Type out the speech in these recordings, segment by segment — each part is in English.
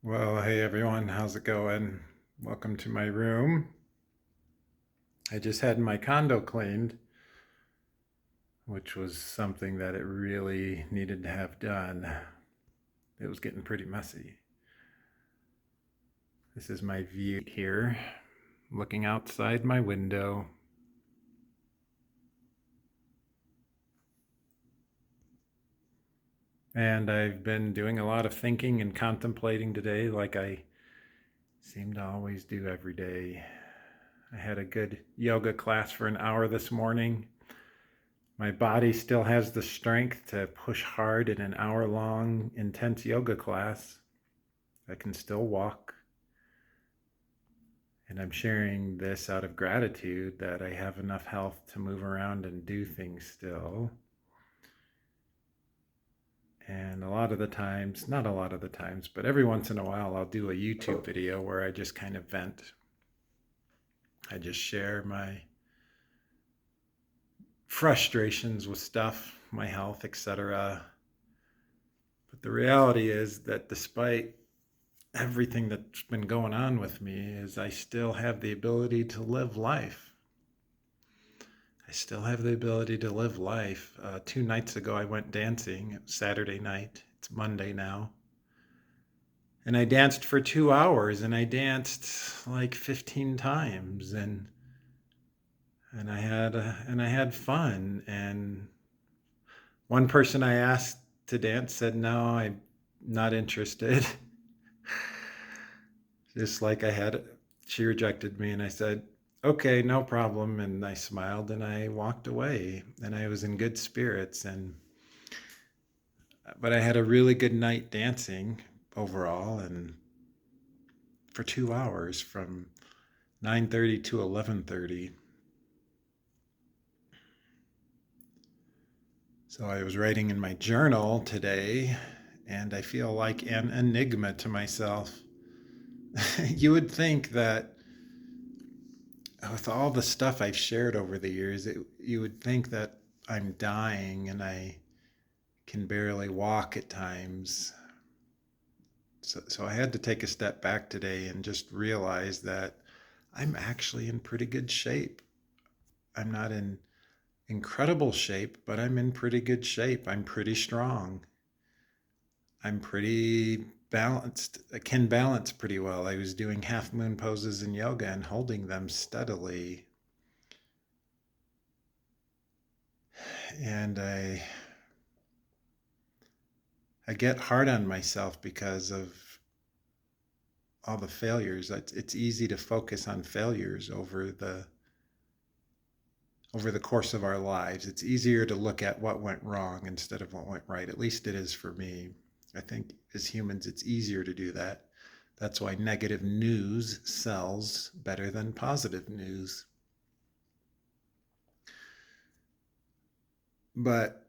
Well, hey everyone, how's it going? Welcome to my room. I just had my condo cleaned, which was something that it really needed to have done. It was getting pretty messy. This is my view here, looking outside my window. And I've been doing a lot of thinking and contemplating today, like I seem to always do every day. I had a good yoga class for an hour this morning. My body still has the strength to push hard in an hour long intense yoga class. I can still walk. And I'm sharing this out of gratitude that I have enough health to move around and do things still. And a lot of the times, not a lot of the times, but every once in a while, I'll do a YouTube video where I just kind of vent. I just share my frustrations with stuff, my health, etc. But the reality is that despite everything that's been going on with me is I still have the ability to live life. I still have the ability to live life. 2 nights ago, I went dancing. It was Saturday night. It's Monday now. And I danced for 2 hours and I danced like 15 times and I had fun. And one person I asked to dance said, "No, I'm not interested." Just like she rejected me, and I said, "Okay, no problem." And I smiled and I walked away, and I was in good spirits. But I had a really good night dancing overall, and for 2 hours from 9:30 to 11:30. So I was writing in my journal today, and I feel like an enigma to myself. You would think that with all the stuff I've shared over the years, you would think that I'm dying and I can barely walk at times. So I had to take a step back today and just realize that I'm actually in pretty good shape. I'm not in incredible shape, but I'm in pretty good shape. I'm pretty strong. I'm pretty balanced. I can balance pretty well. I was doing half moon poses in yoga and holding them steadily. And I get hard on myself because of all the failures. It's easy to focus on failures over the course of our lives. It's easier to look at what went wrong instead of what went right. At least it is for me. I think as humans, it's easier to do that. That's why negative news sells better than positive news. But,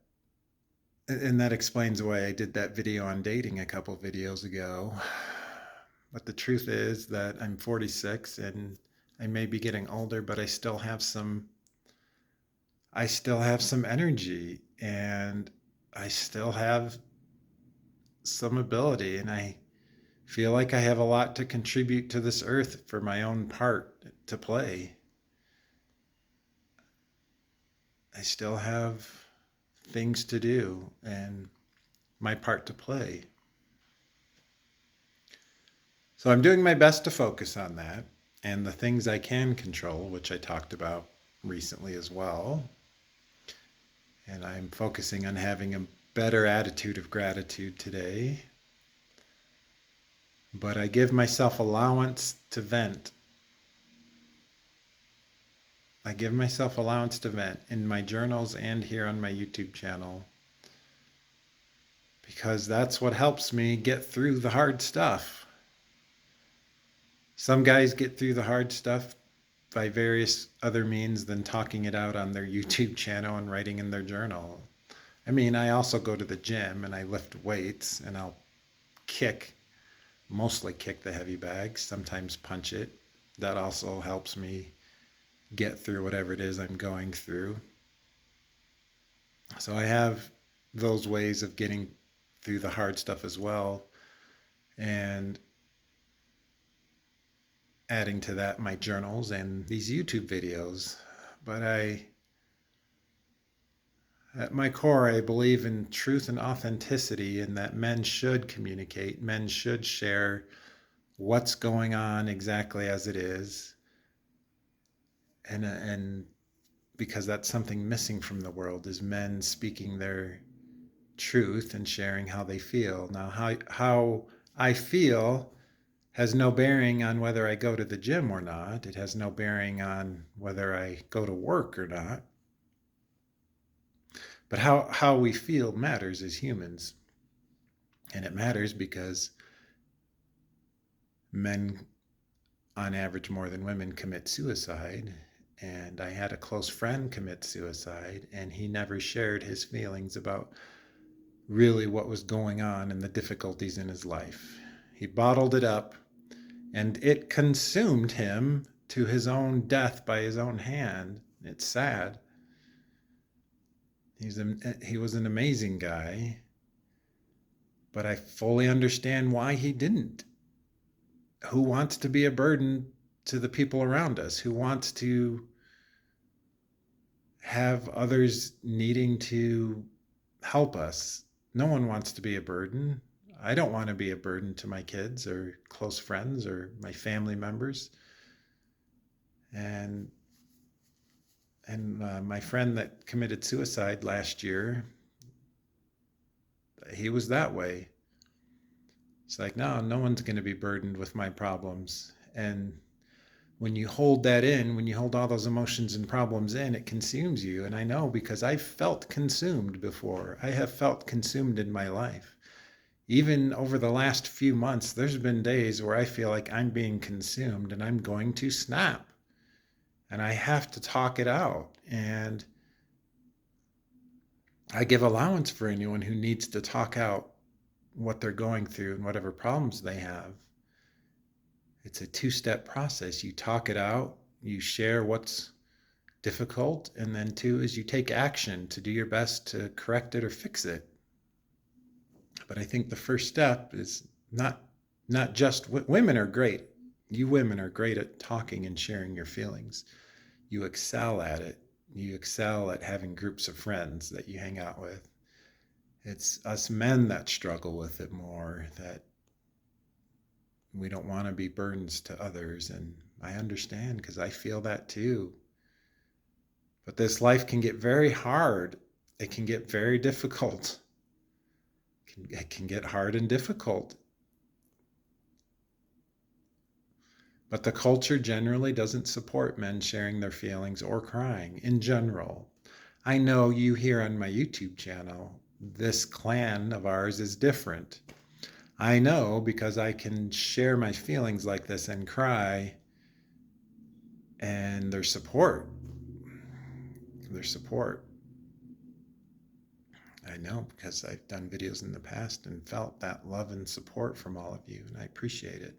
and that explains why I did that video on dating a couple videos ago. But the truth is that I'm 46 and I may be getting older, but I still have some energy and I still have some ability, and I feel like I have a lot to contribute to this earth for my own part to play. I still have things to do and my part to play. So I'm doing my best to focus on that and the things I can control, which I talked about recently as well. And I'm focusing on having a better attitude of gratitude today. But I give myself allowance to vent. I give myself allowance to vent in my journals and here on my YouTube channel because that's what helps me get through the hard stuff. Some guys get through the hard stuff by various other means than talking it out on their YouTube channel and writing in their journal. I mean, I also go to the gym and I lift weights and I'll mostly kick the heavy bags, sometimes punch it. That also helps me get through whatever it is I'm going through. So I have those ways of getting through the hard stuff as well. And adding to that my journals and these YouTube videos. But at my core, I believe in truth and authenticity, and that men should communicate, men should share what's going on exactly as it is, and because that's something missing from the world is men speaking their truth and sharing how they feel. Now, how I feel has no bearing on whether I go to the gym or not. It has no bearing on whether I go to work or not. But how we feel matters as humans. And it matters because men, on average, more than women, commit suicide. And I had a close friend commit suicide, and he never shared his feelings about really what was going on and the difficulties in his life. He bottled it up, and it consumed him to his own death by his own hand. It's sad. He was an amazing guy, but I fully understand why he didn't. Who wants to be a burden to the people around us? Who wants to have others needing to help us? No one wants to be a burden. I don't want to be a burden to my kids or close friends or my family members. And my friend that committed suicide last year, he was that way. It's like, no one's going to be burdened with my problems. And when you hold that in, when you hold all those emotions and problems in, it consumes you. And I know because I've felt consumed before. I have felt consumed in my life. Even over the last few months, there's been days where I feel like I'm being consumed and I'm going to snap. And I have to talk it out. And I give allowance for anyone who needs to talk out what they're going through and whatever problems they have. It's a two-step process. You talk it out, you share what's difficult, and then two is you take action to do your best to correct it or fix it. But I think the first step is not just women are great. You women are great at talking and sharing your feelings. You excel at it. You excel at having groups of friends that you hang out with. It's us men that struggle with it more, that we don't want to be burdens to others. And I understand because I feel that too. But this life can get very hard. It can get very difficult. It can get hard and difficult. But the culture generally doesn't support men sharing their feelings or crying in general. I know you here on my YouTube channel, this clan of ours is different. I know because I can share my feelings like this and cry, and their support. I know because I've done videos in the past and felt that love and support from all of you, and I appreciate it.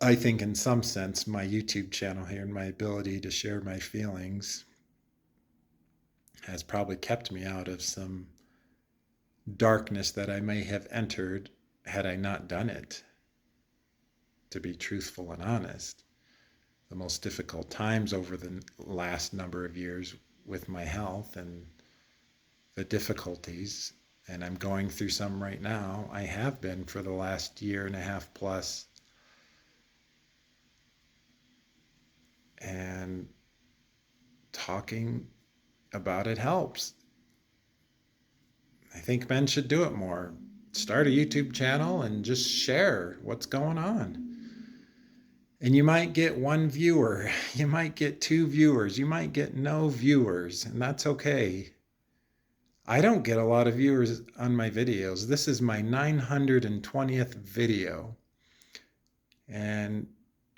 I think in some sense, my YouTube channel here and my ability to share my feelings has probably kept me out of some darkness that I may have entered had I not done it. To be truthful and honest, the most difficult times over the last number of years with my health and the difficulties, and I'm going through some right now. I have been for the last year and a half plus. And talking about it helps. I think men should do it more. Start a YouTube channel and just share what's going on. And you might get one viewer, you might get two viewers, you might get no viewers, and that's okay. I don't get a lot of viewers on my videos. This is my 920th video. And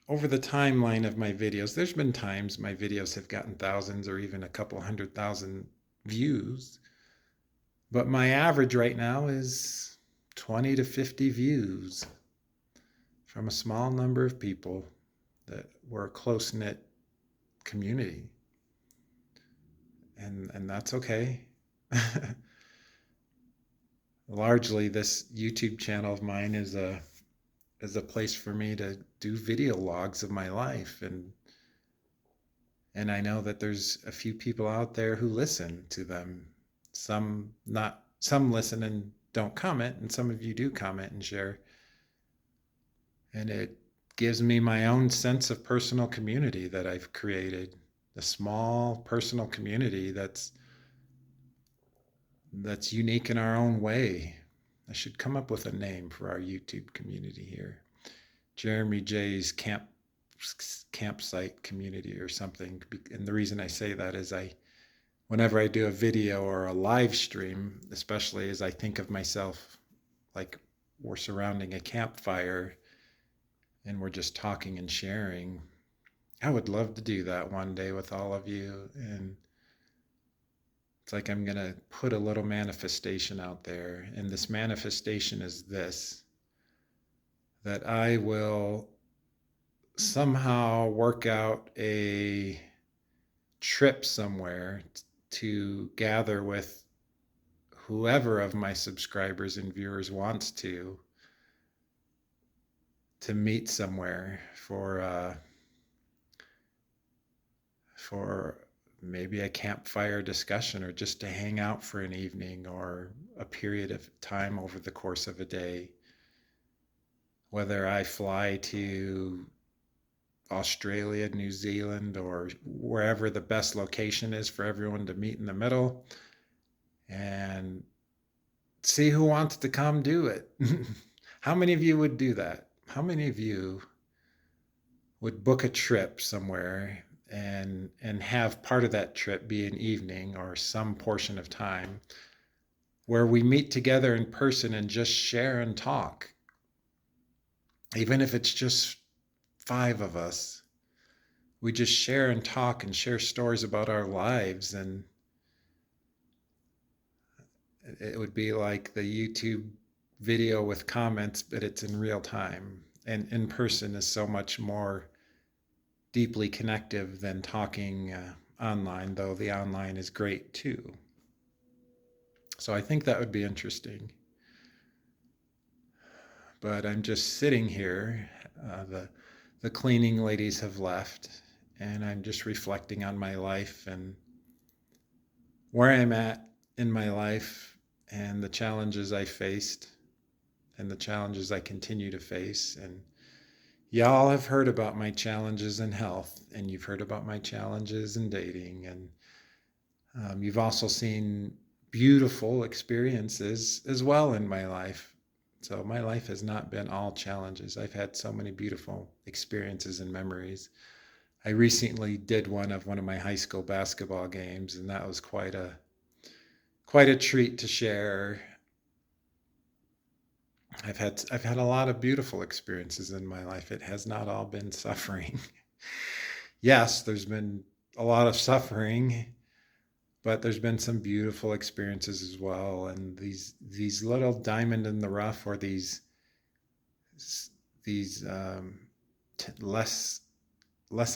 over the timeline of my videos, there's been times my videos have gotten thousands or even a couple 100,000 views. But my average right now is 20 to 50 views from a small number of people that were a close-knit community. And that's okay. Largely, this YouTube channel of mine is a as a place for me to do video logs of my life, and I know that there's a few people out there who listen to them. Some listen and don't comment, and some of you do comment and share. And it gives me my own sense of personal community that I've created, a small personal community that's unique in our own way. I should come up with a name for our YouTube community here. Jeremy J's campsite community or something. And the reason I say that is whenever I do a video or a live stream, especially as I think of myself like we're surrounding a campfire and we're just talking and sharing, I would love to do that one day with all of you. And it's like I'm going to put a little manifestation out there. And this manifestation is this: that I will somehow work out a trip somewhere to gather with whoever of my subscribers and viewers wants to meet somewhere for maybe a campfire discussion, or just to hang out for an evening or a period of time over the course of a day. Whether I fly to Australia, New Zealand, or wherever the best location is for everyone to meet in the middle, and see who wants to come do it. How many of you would do that? How many of you would book a trip somewhere and have part of that trip be an evening or some portion of time where we meet together in person and just share and talk? Even if it's just 5 of us, we just share and talk and share stories about our lives. And it would be like the YouTube video with comments, but it's in real time. And in person is so much more deeply connective than talking online, though the online is great too. So I think that would be interesting. But I'm just sitting here. The cleaning ladies have left, and I'm just reflecting on my life and where I'm at in my life, and the challenges I faced and the challenges I continue to face. And y'all have heard about my challenges in health, and you've heard about my challenges in dating, and you've also seen beautiful experiences as well in my life. So my life has not been all challenges. I've had so many beautiful experiences and memories. I recently did one of my high school basketball games, and that was quite a treat to share. I've had a lot of beautiful experiences in my life. It has not all been suffering. Yes, there's been a lot of suffering, but there's been some beautiful experiences as well. And these little diamond in the rough, or these less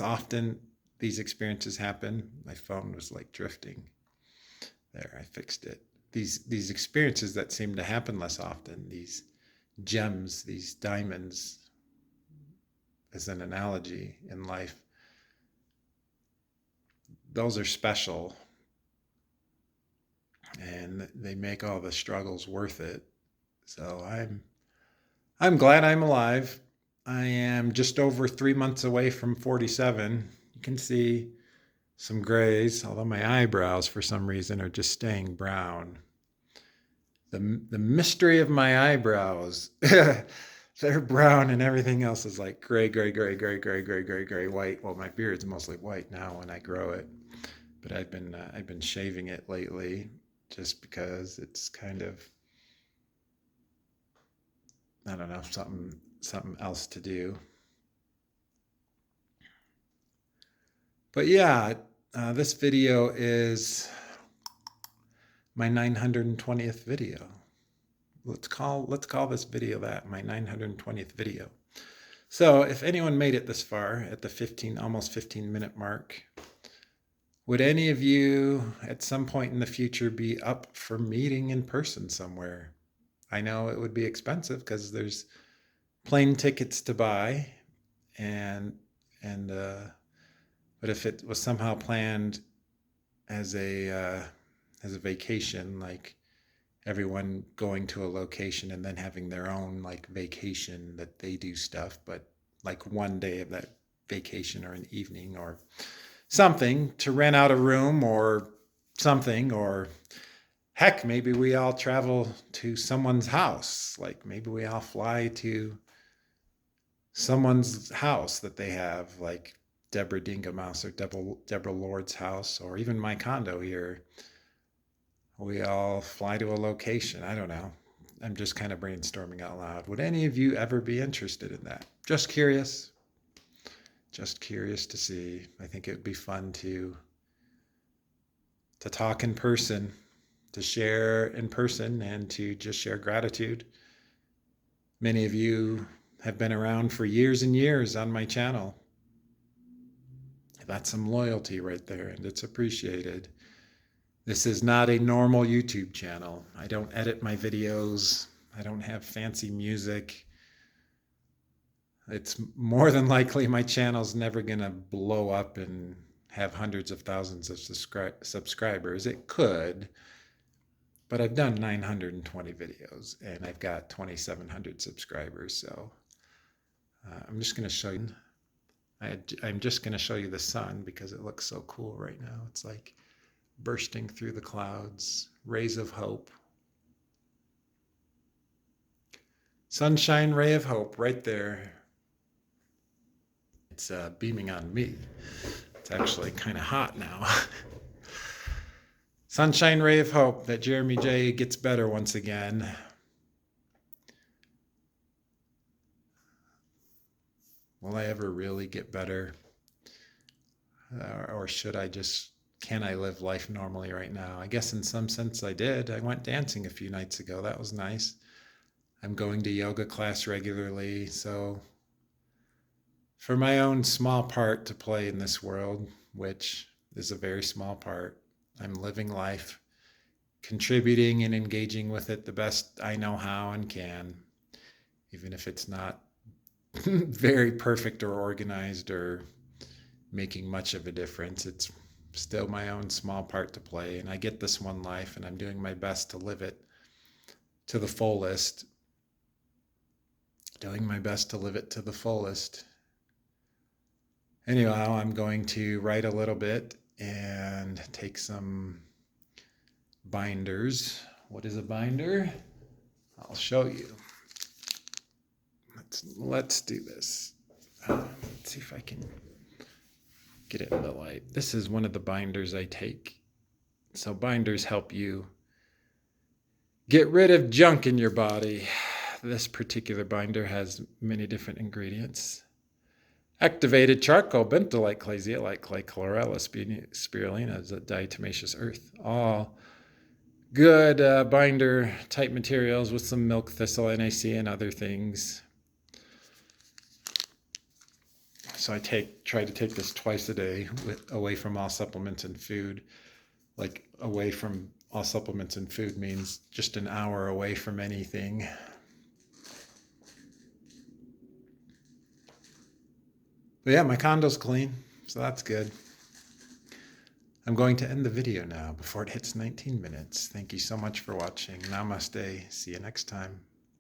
often these experiences happen. My phone was like drifting. There, I fixed it. These experiences that seem to happen less often, these gems, these diamonds, as an analogy in life, those are special, and they make all the struggles worth it. So I'm glad I'm alive. I am just over 3 months away from 47. You can see some grays, although my eyebrows for some reason are just staying brown. The mystery of my eyebrows. They're brown and everything else is like gray, white. Well, my beard's mostly white now when I grow it, but I've been shaving it lately just because it's kind of, I don't know, something else to do. But yeah, this video is my 920th video. Let's call this video that, my 920th video. So if anyone made it this far at the almost 15-minute mark, would any of you at some point in the future be up for meeting in person somewhere? I know it would be expensive because there's plane tickets to buy, and and but if it was somehow planned as a vacation, like everyone going to a location and then having their own like vacation that they do stuff, but like one day of that vacation or an evening or something to rent out a room or something, or heck, maybe we all travel to someone's house. Like maybe we all fly to someone's house that they have, like Deborah Dingamouse or Deborah Lord's house, or even my condo here. We all fly to a location. I don't know. I'm just kind of brainstorming out loud. Would any of you ever be interested in that? Just curious. Just curious to see. I think it would be fun to talk in person, to share in person, and to just share gratitude. Many of you have been around for years and years on my channel. That's some loyalty right there, and it's appreciated. This is not a normal YouTube channel. I don't edit my videos. I don't have fancy music. It's more than likely my channel's never gonna blow up and have hundreds of thousands of subscribers. It could, but I've done 920 videos and I've got 2,700 subscribers. So I'm just gonna show you. I'm just gonna show you the sun because it looks so cool right now. It's like bursting through the clouds, rays of hope. Sunshine ray of hope right there. It's beaming on me. It's actually kind of hot now. Sunshine ray of hope that Jeremy J gets better once again. Will I ever really get better? Or should I just, can I live life normally right now? I guess in some sense I did. I went dancing a few nights ago. That was nice. I'm going to yoga class regularly. So for my own small part to play in this world, which is a very small part, I'm living life, contributing and engaging with it the best I know how and can, even if it's not very perfect or organized or making much of a difference. It's still my own small part to play, and I get this one life, and I'm doing my best to live it to the fullest. Doing my best to live it to the fullest. Anyhow, I'm going to write a little bit and take some binders. What is a binder? I'll show you. Let's do this. Let's see if I can get it in the light. This is one of the binders I take. So binders help you get rid of junk in your body. This particular binder has many different ingredients. Activated charcoal, bentonite clay, zeolite clay, chlorella, spirulina, diatomaceous earth. All good binder type materials with some milk thistle, NaC, and other things. So I try to take this twice a day away from all supplements and food. Like away from all supplements and food means just an hour away from anything. But yeah, my condo's clean, so that's good. I'm going to end the video now before it hits 19 minutes. Thank you so much for watching. Namaste. See you next time.